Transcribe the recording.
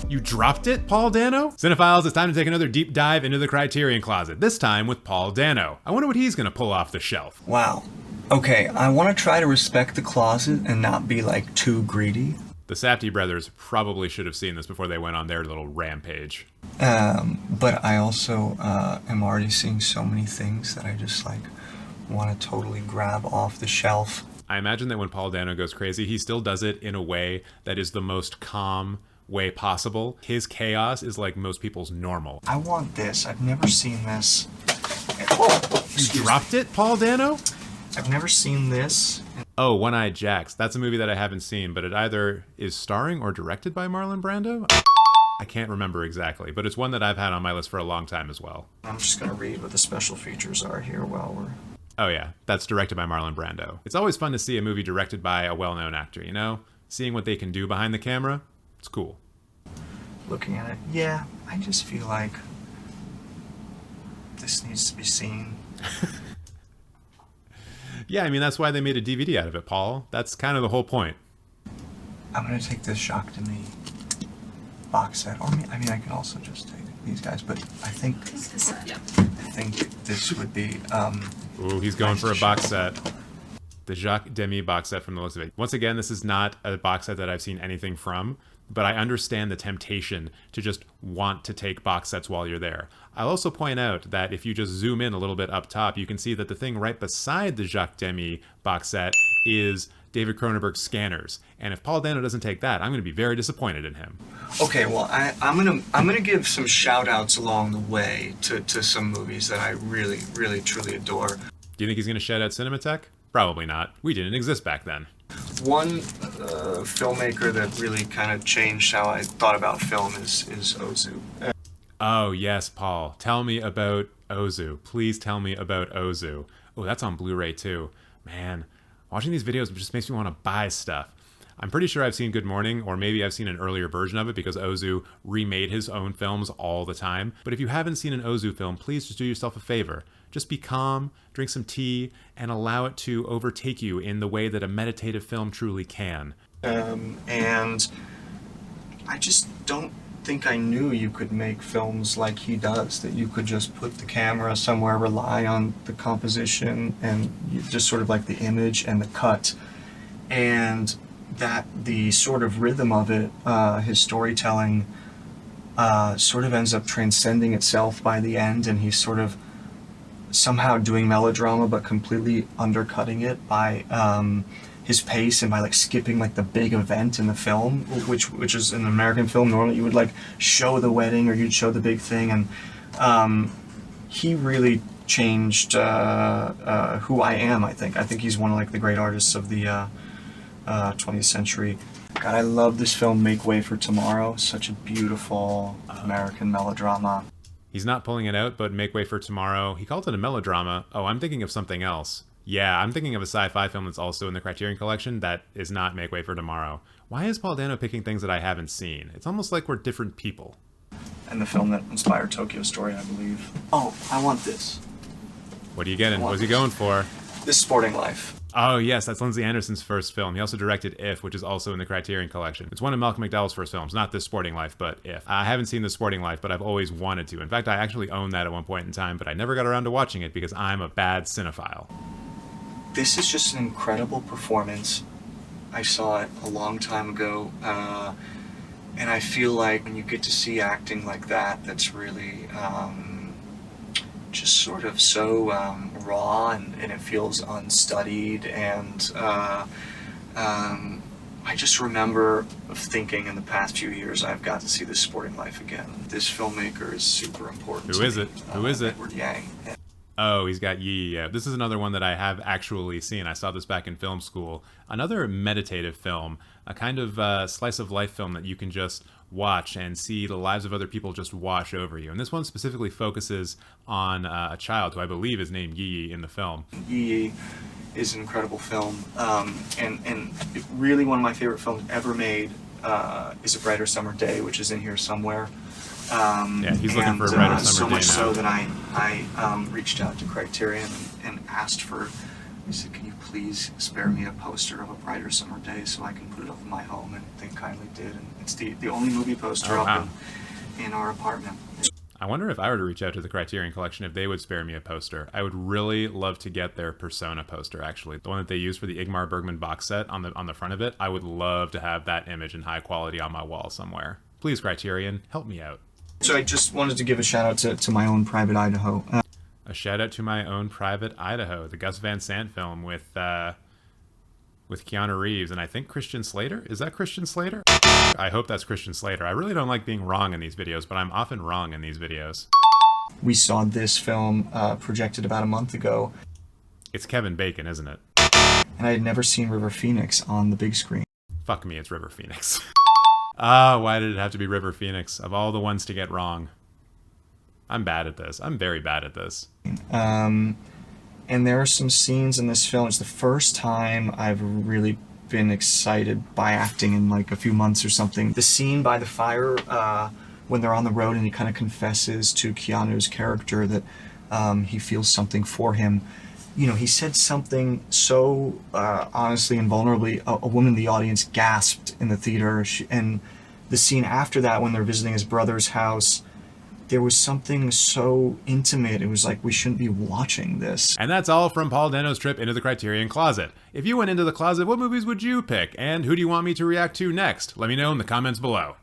You dropped it, Paul Dano? Cinephiles, it's time to take another deep dive into the Criterion Closet, this time with Paul Dano. I wonder what he's gonna pull off the shelf. Wow. Okay, I want to try to respect the closet and not be, like, too greedy. The Safdie brothers probably should have seen this before they went on their little rampage. But I also am already seeing so many things that I just, like, want to totally grab off the shelf. I imagine that when Paul Dano goes crazy, he still does it in a way that is the most calm way possible. His chaos is like most people's normal. I want this. I've never seen this. You dropped it, Paul Dano? I've never seen this. Oh, One-Eyed Jacks. That's a movie that I haven't seen, but it either is starring or directed by Marlon Brando? I can't remember exactly, but it's one that I've had on my list for a long time as well. I'm just going to read what the special features are here while we're... Oh yeah, that's directed by Marlon Brando. It's always fun to see a movie directed by a well-known actor, you know? Seeing what they can do behind the camera, it's cool. Looking at it, yeah, I just feel like this needs to be seen. Yeah, I mean, that's why they made a DVD out of it, Paul. That's kind of the whole point. I'm going to take this Shock to Me box set. Or, I mean, I can also just take these guys, but I think this would be... Ooh, he's going for a box set. The Jacques Demy box set from the looks of it. Once again, this is not a box set that I've seen anything from, but I understand the temptation to just want to take box sets while you're there. I'll also point out that if you just zoom in a little bit up top, you can see that the thing right beside the Jacques Demy box set is David Cronenberg's Scanners. And if Paul Dano doesn't take that, I'm going to be very disappointed in him. Okay, well, I'm gonna give some shout-outs along the way to some movies that I really, really, truly adore. Do you think he's going to shout out Cinematheque? Probably not. We didn't exist back then. One filmmaker that really kind of changed how I thought about film is Ozu. Oh, yes, Paul. Tell me about Ozu. Please tell me about Ozu. Oh, that's on Blu-ray too. Man, watching these videos just makes me want to buy stuff. I'm pretty sure I've seen Good Morning, or maybe I've seen an earlier version of it because Ozu remade his own films all the time. But if you haven't seen an Ozu film, please just do yourself a favor. Just be calm, drink some tea, and allow it to overtake you in the way that a meditative film truly can. And I just don't think I knew you could make films like he does, that you could just put the camera somewhere, rely on the composition, and just sort of like the image and the cut. And that the sort of rhythm of it, his storytelling, sort of ends up transcending itself by the end, and he's sort of somehow doing melodrama but completely undercutting it by his pace and by like skipping like the big event in the film, which is in an American film normally you would like show the wedding or you'd show the big thing, and he really changed who I am. I think he's one of like the great artists of the 20th century. God, I love this film, Make Way for Tomorrow. Such a beautiful American melodrama. He's not pulling it out, but Make Way for Tomorrow, he called it a melodrama. Oh, I'm thinking of something else. Yeah, I'm thinking of a sci-fi film that's also in the Criterion Collection that is not Make Way for Tomorrow. Why is Paul Dano picking things that I haven't seen? It's almost like we're different people. And the film that inspired Tokyo Story, I believe. Oh, I want this. What are you getting? What's he going for? This Sporting Life. Oh yes, that's Lindsay Anderson's first film. He also directed If, which is also in the Criterion Collection. It's one of Malcolm McDowell's first films, not This Sporting Life, but If. I haven't seen This Sporting Life, but I've always wanted to. In fact, I actually owned that at one point in time, but I never got around to watching it because I'm a bad cinephile. This is just an incredible performance. I saw it a long time ago, and I feel like when you get to see acting like that, that's really just sort of so raw, and it feels unstudied, and I just remember thinking in the past few years I've got to see This Sporting Life again. This filmmaker is super important. Who is it? Who is it? Edward Yang. Oh, he's got Yi. Yeah. This is another one that I have actually seen. I saw this back in film school. Another meditative film, a kind of slice of life film that you can just watch and see the lives of other people just wash over you. And this one specifically focuses on a child who I believe is named Yi in the film. Yi is an incredible film, and really one of my favorite films ever made is A Brighter Summer Day, which is in here somewhere. Yeah, he's looking for A Brighter Summer Day now. So much so that I reached out to Criterion and asked for He said, "Can you please spare me a poster of A Brighter Summer Day so I can put it up in my home?" And they kindly did. And it's the only movie poster up in our apartment. I wonder if I were to reach out to the Criterion Collection if they would spare me a poster. I would really love to get their Persona poster, actually. The one that they used for the Ingmar Bergman box set on the front of it. I would love to have that image in high quality on my wall somewhere. Please, Criterion, help me out. So I just wanted to give a shout out to my own Private Idaho. A shout out to my own Private Idaho, the Gus Van Sant film with Keanu Reeves and I think Christian Slater. Is that Christian Slater? I hope that's Christian Slater. I really don't like being wrong in these videos, but I'm often wrong in these videos. We saw this film projected about a month ago. It's Kevin Bacon, isn't it? And I had never seen River Phoenix on the big screen. Fuck me, it's River Phoenix. Why did it have to be River Phoenix? Of all the ones to get wrong. I'm bad at this. I'm very bad at this. And there are some scenes in this film. It's the first time I've really been excited by acting in like a few months or something. The scene by the fire when they're on the road and he kind of confesses to Keanu's character that he feels something for him. You know, he said something so honestly and vulnerably, a woman in the audience gasped in the theater. And the scene after that when they're visiting his brother's house, there was something so intimate. It was like, we shouldn't be watching this. And that's all from Paul Dano's trip into the Criterion Closet. If you went into the closet, what movies would you pick? And who do you want me to react to next? Let me know in the comments below.